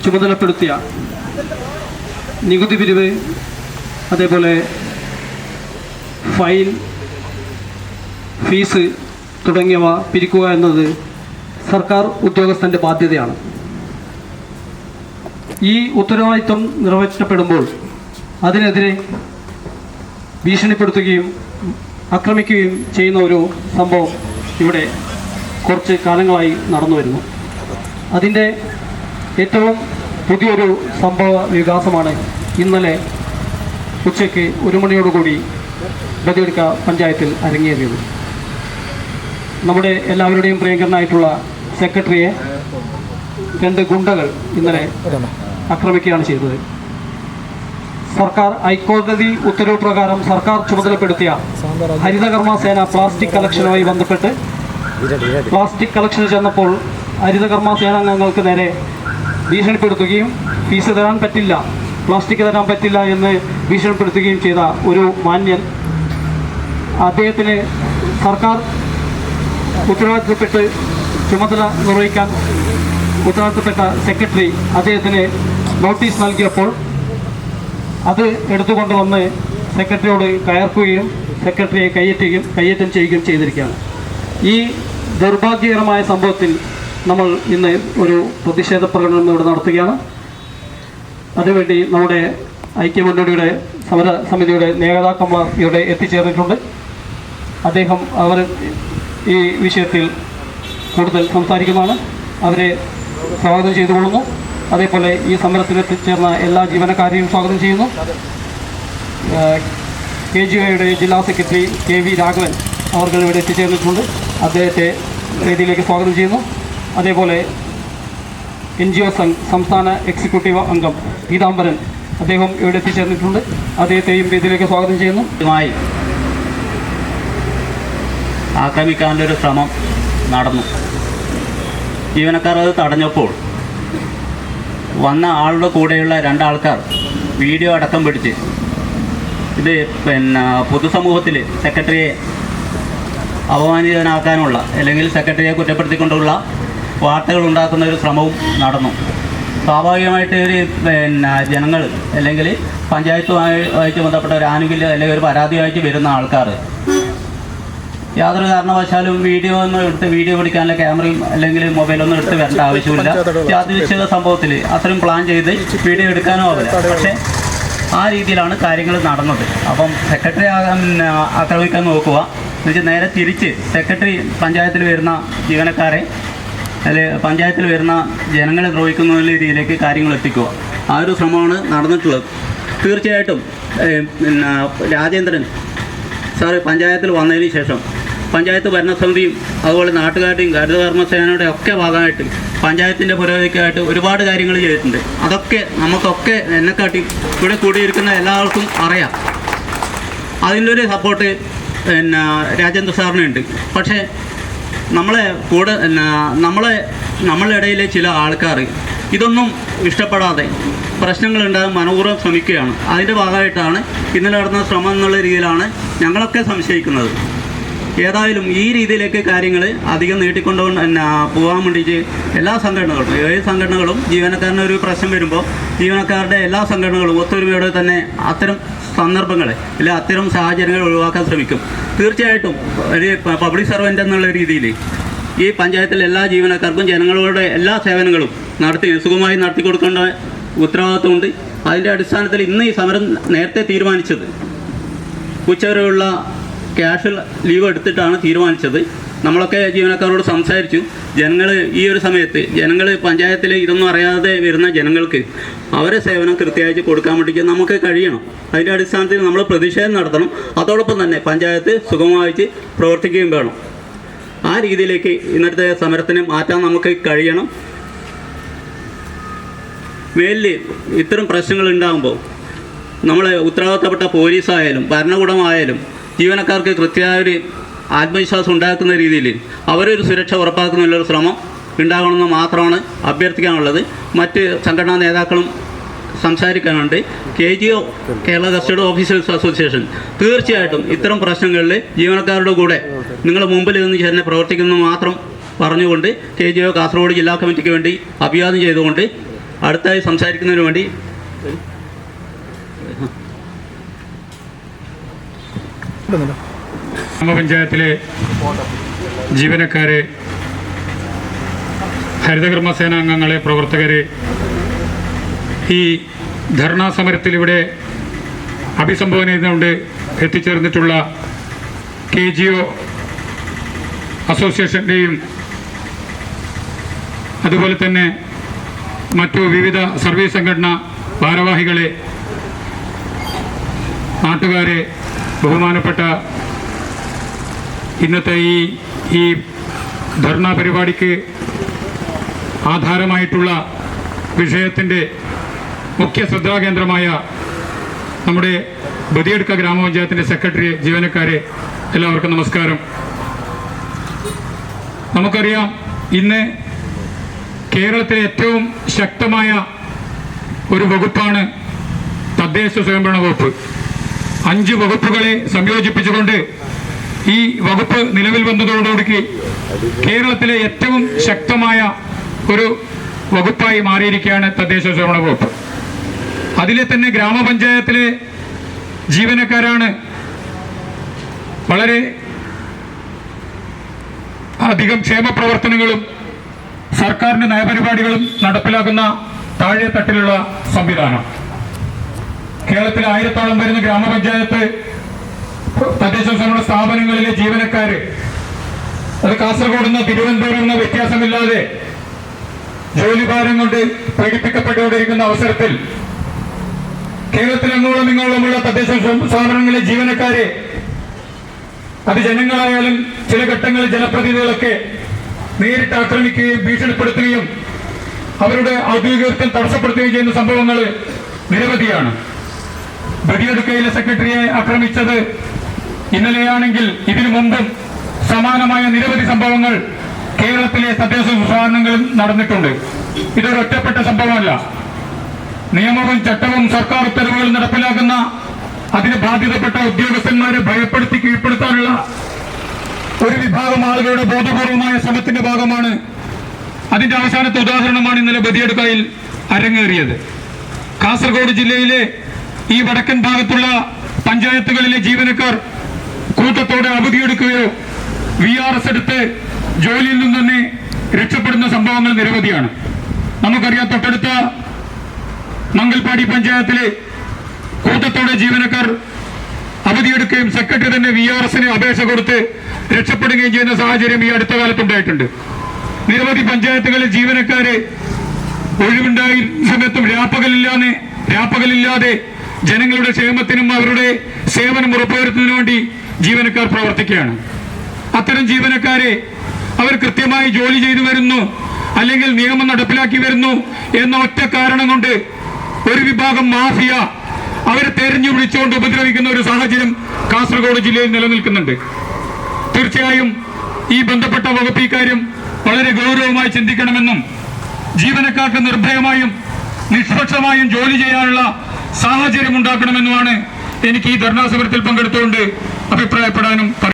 ചുമതലപ്പെടുത്തിയ നികുതി പിരിവ്, അതേപോലെ ഫൈൻ, ഫീസ് തുടങ്ങിയവ പിരിക്കുക എന്നത് സർക്കാർ ഉദ്യോഗസ്ഥൻ്റെ ബാധ്യതയാണ്. ഈ ഉത്തരവാദിത്വം നിർവഹിക്കപ്പെടുമ്പോൾ അതിനെതിരെ ഭീഷണിപ്പെടുത്തുകയും ആക്രമിക്കുകയും ചെയ്യുന്ന ഒരു സംഭവം ഇവിടെ കുറച്ച് കാലങ്ങളായി നടന്നു വരുന്നു. അതിൻ്റെ ഏറ്റവും പുതിയൊരു സംഭവ വികാസമാണ് ഇന്നലെ ഉച്ചയ്ക്ക് 1 മണിയോടുകൂടി ബദിയടുക്ക പഞ്ചായത്തിൽ അരങ്ങേറിയത്. നമ്മുടെ എല്ലാവരുടെയും പ്രിയങ്കരനായിട്ടുള്ള സെക്രട്ടറിയെ 2 ഗുണ്ടകൾ ഇന്നലെ ആക്രമിക്കുകയാണ് ചെയ്തത്. സർക്കാർ ഹൈക്കോടതി ഉത്തരവ് പ്രകാരം സർക്കാർ ചുമതലപ്പെടുത്തിയ ഹരിതകർമ്മ സേന പ്ലാസ്റ്റിക് കളക്ഷനുമായി ബന്ധപ്പെട്ട് പ്ലാസ്റ്റിക് കളക്ഷന് ചെന്നപ്പോൾ ഹരിതകർമ്മ സേനാംഗങ്ങൾക്ക് നേരെ ഭീഷണിപ്പെടുത്തുകയും ഫീസ് തരാൻ പറ്റില്ല, പ്ലാസ്റ്റിക് തരാൻ പറ്റില്ല എന്ന് ഭീഷണിപ്പെടുത്തുകയും ചെയ്ത ഒരു മാന്യൻ, അദ്ദേഹത്തിന് സർക്കാർ ഉത്തരവാദിത്തപ്പെട്ട് ചുമതല നിർവഹിക്കാൻ ഉത്തരവാദിത്തപ്പെട്ട സെക്രട്ടറി അദ്ദേഹത്തിന് നോട്ടീസ് നൽകിയപ്പോൾ അത് എടുത്തുകൊണ്ടുവന്ന് സെക്രട്ടറിയോട് കയർക്കുകയും സെക്രട്ടറിയെ കയ്യേറ്റം ചെയ്യുകയും ചെയ്തിരിക്കുകയാണ്. ഈ ദൗർഭാഗ്യകരമായ സംഭവത്തിൽ നമ്മൾ ഇന്ന് ഒരു പ്രതിഷേധ പ്രകടനം ഇവിടെ നടത്തുകയാണ്. അതിനുവേണ്ടി നമ്മുടെ ഐക്യമുന്നണിയുടെ സമര സമിതിയുടെ നേതാക്കന്മാർ ഇവിടെ എത്തിച്ചേർന്നിട്ടുണ്ട്. അവർ ഈ വിഷയത്തിൽ കൂടുതൽ സംസാരിക്കുന്നതാണ്. അവരെ സ്വാഗതം ചെയ്തുകൊള്ളുന്നു. അതേപോലെ ഈ സമരത്തിൽ എത്തിച്ചേർന്ന എല്ലാ ജീവനക്കാരെയും സ്വാഗതം ചെയ്യുന്നു. KGOയുടെ ജില്ലാ സെക്രട്ടറി KV രാഘവൻ അവർ ഇവിടെ എത്തിച്ചേർന്നിട്ടുണ്ട്. അദ്ദേഹത്തെ വേദിയിലേക്ക് സ്വാഗതം ചെയ്യുന്നു. അതേപോലെ NGO സംസ്ഥാന എക്സിക്യൂട്ടീവ് അംഗം പീതാംബരൻ, അദ്ദേഹം ഇവിടെ എത്തിച്ചേർന്നിട്ടുണ്ട്. അദ്ദേഹത്തെയും വേദിയിലേക്ക് സ്വാഗതം ചെയ്യുന്നു. ആക്രമിക്കാനൊരു ശ്രമം നടന്നു. ജീവനക്കാർ അത് തടഞ്ഞപ്പോൾ വന്ന ആളുടെ കൂടെയുള്ള 2 ആൾക്കാർ വീഡിയോ അടക്കം പിടിച്ച് ഇത് പൊതുസമൂഹത്തിൽ സെക്രട്ടറിയെ അപമാനിതനാക്കാനുള്ള അല്ലെങ്കിൽ സെക്രട്ടറിയെ കുറ്റപ്പെടുത്തിക്കൊണ്ടുള്ള വാർത്തകൾ ഉണ്ടാക്കുന്ന ഒരു ശ്രമവും നടന്നു. സ്വാഭാവികമായിട്ട് ഒരു ജനങ്ങൾ അല്ലെങ്കിൽ പഞ്ചായത്തുമായിട്ട് ബന്ധപ്പെട്ട ഒരു ആനുകൂല്യം അല്ലെങ്കിൽ ഒരു പരാതിയായിട്ട് വരുന്ന ആൾക്കാർ യാതൊരു കാരണവശാലും വീഡിയോ പിടിക്കാനുള്ള ക്യാമറയും അല്ലെങ്കിൽ മൊബൈലൊന്നും എടുത്ത് വരേണ്ട ആവശ്യമില്ല. യാദൃച്ഛിക സംഭവത്തിൽ അത്രയും പ്ലാൻ ചെയ്ത് വീഡിയോ എടുക്കാനോ ആവില്ല. പക്ഷേ ആ രീതിയിലാണ് കാര്യങ്ങൾ നടന്നത്. അപ്പം സെക്രട്ടറി ആക്രമിക്കാൻ നോക്കുക എന്നുവെച്ചാൽ നേരെ തിരിച്ച് സെക്രട്ടറി പഞ്ചായത്തിൽ വരുന്ന ജീവനക്കാരെ അല്ലെങ്കിൽ പഞ്ചായത്തിൽ വരുന്ന ജനങ്ങളെ ദ്രോഹിക്കുന്ന രീതിയിലേക്ക് കാര്യങ്ങൾ എത്തിക്കുക. ആ ഒരു ശ്രമമാണ് നടന്നിട്ടുള്ളത്. തീർച്ചയായിട്ടും രാജേന്ദ്രൻ സാർ പഞ്ചായത്തിൽ വന്നതിന് ശേഷം പഞ്ചായത്ത് ഭരണസമിതിയും അതുപോലെ നാട്ടുകാരുടെയും ഹരിതകർമ്മ സേനയുടെ ഒക്കെ ഭാഗമായിട്ട് പഞ്ചായത്തിൻ്റെ പുരോഗതിക്കായിട്ട് ഒരുപാട് കാര്യങ്ങൾ ചെയ്തിട്ടുണ്ട്. അതൊക്കെ നമുക്കൊക്കെ എന്നെക്കാട്ടി ഇവിടെ കൂടിയിരിക്കുന്ന എല്ലാവർക്കും അറിയാം. അതിൻ്റെ ഒരു സപ്പോർട്ട് രാജേന്ദ്ര സാറിനുണ്ട്. പക്ഷേ നമ്മളെ ഇടയിലെ ചില ആൾക്കാർ ഇതൊന്നും ഇഷ്ടപ്പെടാതെ പ്രശ്നങ്ങളുണ്ടാകാൻ മനപൂർവ്വം ശ്രമിക്കുകയാണ്. അതിൻ്റെ ഭാഗമായിട്ടാണ് ഇന്നലെ നടന്ന ശ്രമം എന്നുള്ള രീതിയിലാണ് ഞങ്ങളൊക്കെ സംശയിക്കുന്നത്. ഏതായാലും ഈ രീതിയിലേക്ക് കാര്യങ്ങൾ അധികം നീട്ടിക്കൊണ്ടു പോകാൻ വേണ്ടിയിട്ട് എല്ലാ സംഘടനകളും ഏത് സംഘടനകളും ജീവനക്കാരന് ഒരു പ്രശ്നം വരുമ്പോൾ ജീവനക്കാരുടെ എല്ലാ സംഘടനകളും ഒത്തൊരുമയോടെ തന്നെ അത്തരം സന്ദർഭങ്ങൾ അല്ലെങ്കിൽ അത്തരം സാഹചര്യങ്ങൾ ഒഴിവാക്കാൻ ശ്രമിക്കും. തീർച്ചയായിട്ടും ഒരു പബ്ലിക് സർവൻ്റ് എന്നുള്ള രീതിയിൽ ഈ പഞ്ചായത്തിലെ എല്ലാ ജീവനക്കാർക്കും ജനങ്ങളുടെ എല്ലാ സേവനങ്ങളും സുഖമായി നടത്തിക്കൊടുക്കേണ്ട ഉത്തരവാദിത്വമുണ്ട്. അതിൻ്റെ അടിസ്ഥാനത്തിൽ ഇന്ന് ഈ സമരം നേരത്തെ തീരുമാനിച്ചത് ഉച്ചവരെയുള്ള ക്യാഷ് ലീവ് എടുത്തിട്ടാണ് തീരുമാനിച്ചത്. നമ്മളൊക്കെ ജീവനക്കാരോട് സംസാരിച്ചു. ജനങ്ങൾ ഈ ഒരു സമയത്ത് പഞ്ചായത്തിൽ ഇതൊന്നും അറിയാതെ വരുന്ന ജനങ്ങൾക്ക് അവരെ സേവനം കൃത്യമായിട്ട് കൊടുക്കാൻ വേണ്ടിയിട്ട് നമുക്ക് കഴിയണം. അതിൻ്റെ അടിസ്ഥാനത്തിൽ നമ്മൾ പ്രതിഷേധം നടത്തണം. അതോടൊപ്പം തന്നെ പഞ്ചായത്ത് സുഗമമായിട്ട് പ്രവർത്തിക്കുകയും വേണം. ആ രീതിയിലേക്ക് ഇന്നത്തെ സമരത്തിന് മാറ്റാൻ നമുക്ക് കഴിയണം. മേലിൽ ഇത്തരം പ്രശ്നങ്ങൾ ഉണ്ടാകുമ്പോൾ നമ്മളെ ഉത്തരവാദിത്തപ്പെട്ട പോലീസായാലും ഭരണകൂടമായാലും ജീവനക്കാർക്ക് കൃത്യമായ ഒരു ആത്മവിശ്വാസം ഉണ്ടാക്കുന്ന രീതിയിൽ അവരൊരു സുരക്ഷ ഉറപ്പാക്കുന്നതിനുള്ള ശ്രമം ഉണ്ടാകണമെന്ന് മാത്രമാണ് അഭ്യർത്ഥിക്കാനുള്ളത്. മറ്റ് സംഘടനാ നേതാക്കളും സംസാരിക്കാനുണ്ട്. KGO Kerala gazetted officers association തീർച്ചയായിട്ടും ഇത്തരം പ്രശ്നങ്ങളിൽ ജീവനക്കാരുടെ കൂടെ നിങ്ങളുടെ മുമ്പിൽ നിന്ന് ചേർന്ന് പ്രവർത്തിക്കുന്നത് മാത്രം പറഞ്ഞുകൊണ്ട് KGO കാസർഗോഡ് ജില്ലാ കമ്മിറ്റിക്ക് വേണ്ടി അഭിവാദ്യം ചെയ്തുകൊണ്ട് അടുത്തായി സംസാരിക്കുന്നതിന് വേണ്ടി ഗ്രാമപഞ്ചായത്തിലെ ജീവനക്കാരെ, ഹരിതകർമ്മസേന അംഗങ്ങളെ, പ്രവർത്തകരെ, ഈ ധർണാ സമരത്തിലിവിടെ അഭിസംബോധന ചെയ്തുകൊണ്ട് എത്തിച്ചേർന്നിട്ടുള്ള KGO അസോസിയേഷൻ്റെയും അതുപോലെ തന്നെ മറ്റു വിവിധ സർവീസ് സംഘടനാ ഭാരവാഹികളെ, നാട്ടുകാരെ, ബഹുമാനപ്പെട്ട ഇന്നത്തെ ഈ ധർണാ പരിപാടിക്ക് ആധാരമായിട്ടുള്ള വിഷയത്തിൻ്റെ മുഖ്യ ശ്രദ്ധാകേന്ദ്രമായ നമ്മുടെ ബദിയടുക്ക ഗ്രാമപഞ്ചായത്തിൻ്റെ സെക്രട്ടറി, ജീവനക്കാരെ, എല്ലാവർക്കും നമസ്കാരം. നമുക്കറിയാം, ഇന്ന് കേരളത്തിലെ ഏറ്റവും ശക്തമായ ഒരു വകുപ്പാണ് തദ്ദേശ സ്വയംഭരണ വകുപ്പ്. 5 വകുപ്പുകളെ സംയോജിപ്പിച്ചുകൊണ്ട് ഈ വകുപ്പ് നിലവിൽ വന്നതോടുകൂടി കേരളത്തിലെ ഏറ്റവും ശക്തമായ ഒരു വകുപ്പായി മാറിയിരിക്കുകയാണ് തദ്ദേശ സ്വയംഭരണ വകുപ്പ്. അതിലെ തന്നെ ഗ്രാമപഞ്ചായത്തിലെ ജീവനക്കാരാണ് വളരെ അധികം ക്ഷേമ പ്രവർത്തനങ്ങളും സർക്കാരിൻ്റെ നയപരിപാടികളും നടപ്പിലാക്കുന്ന താഴെ തട്ടിലുള്ള സംവിധാനം. കേരളത്തിലെ 1000-ഓളം വരുന്ന ഗ്രാമപഞ്ചായത്ത് തദ്ദേശ സ്വയംഭരണ സ്ഥാപനങ്ങളിലെ ജീവനക്കാര്, അത് കാസർഗോഡ് നിന്ന് തിരുവനന്തപുരം എന്ന വ്യത്യാസമില്ലാതെ ജോലിഭാരം കൊണ്ട് പീഡിപ്പിക്കപ്പെട്ടുകൊണ്ടിരിക്കുന്ന അവസരത്തിൽ കേരളത്തിൽ അങ്ങോളം ഇങ്ങോളമുള്ള തദ്ദേശ സ്ഥാപനങ്ങളിലെ ജീവനക്കാരെ, അത് ജനങ്ങളായാലും ചില ഘട്ടങ്ങളിൽ ജനപ്രതിനിധികളൊക്കെ നേരിട്ട് ആക്രമിക്കുകയും ഭീഷണിപ്പെടുത്തുകയും അവരുടെ ഔദ്യോഗികത്വം തടസ്സപ്പെടുത്തുകയും ചെയ്യുന്ന സംഭവങ്ങൾ നിരവധിയാണ്. ബദിയടുക്കയിലെ സെക്രട്ടറിയെ ആക്രമിച്ചത് ഇന്നലെയാണെങ്കിൽ ഇതിനു മുമ്പും സമാനമായ നിരവധി സംഭവങ്ങൾ കേരളത്തിലെ തദ്ദേശ സ്ഥാപനങ്ങളിൽ നടന്നിട്ടുണ്ട്. ഇതൊരു ഒറ്റപ്പെട്ട സംഭവമല്ല. നിയമവും ചട്ടവും സർക്കാർ ഉത്തരവുകളും നടപ്പിലാക്കുന്ന അതിന് ബാധ്യതപ്പെട്ട ഉദ്യോഗസ്ഥന്മാരെ ഭയപ്പെടുത്തി കീഴ്പ്പെടുത്താനുള്ള ഒരു വിഭാഗം ആളുകളുടെ ബോധപൂർവമായ ശ്രമത്തിന്റെ ഭാഗമാണ്. അതിന്റെ അവസാനത്തെ ഉദാഹരണമാണ് ഇന്നലെ ബദിയടുക്കയിൽ അരങ്ങേറിയത്. കാസർഗോഡ് ജില്ലയിലെ ഈ വടക്കൻ ഭാഗത്തുള്ള പഞ്ചായത്തുകളിലെ ജീവനക്കാർ കൂട്ടത്തോടെ അവധിയെടുക്കുകയോ VRS എടുത്ത് ജോലിയിൽ നിന്ന് തന്നെ രക്ഷപ്പെടുന്ന സംഭവങ്ങൾ നിരവധിയാണ്. നമുക്കറിയാം, തൊട്ടടുത്ത മംഗൽപാടി പഞ്ചായത്തിലെ കൂട്ടത്തോടെ ജീവനക്കാർ അവധിയെടുക്കുകയും സെക്രട്ടറി തന്നെ VRSന് അപേക്ഷ കൊടുത്ത് രക്ഷപ്പെടുകയും ചെയ്യുന്ന സാഹചര്യം ഈ അടുത്ത കാലത്തുണ്ടായിട്ടുണ്ട്. നിരവധി പഞ്ചായത്തുകളിൽ ജീവനക്കാര് ഒഴിവുണ്ടായ സമയത്തും രാപ്പകലില്ലാതെ ജനങ്ങളുടെ ക്ഷേമത്തിനും അവരുടെ സേവനം ഉറപ്പുവരുത്തുന്നതിനു വേണ്ടി ജീവനക്കാർ പ്രവർത്തിക്കുകയാണ്. അത്തരം ജീവനക്കാരെ അവർ കൃത്യമായി ജോലി ചെയ്തു വരുന്നു, അല്ലെങ്കിൽ നിയമം നടപ്പിലാക്കി വരുന്നു എന്ന ഒറ്റ കാരണം കൊണ്ട് ഒരു വിഭാഗം മാഫിയ അവരെ തെരഞ്ഞു വിളിച്ചുകൊണ്ട് ഉപദ്രവിക്കുന്ന ഒരു സാഹചര്യം കാസർഗോഡ് ജില്ലയിൽ നിലനിൽക്കുന്നുണ്ട്. തീർച്ചയായും ഈ ബന്ധപ്പെട്ട വകുപ്പ് ഇക്കാര്യം വളരെ ഗൗരവമായി ചിന്തിക്കണമെന്നും ജീവനക്കാർക്ക് നിർഭയമായും നിഷ്പക്ഷമായും ജോലി ചെയ്യാനുള്ള സാഹചര്യം ഉണ്ടാക്കണമെന്നുമാണ് എനിക്ക് ഈ ധർണാ സമരത്തിൽ പങ്കെടുത്തുകൊണ്ട് അഭിപ്രായപ്പെടാനും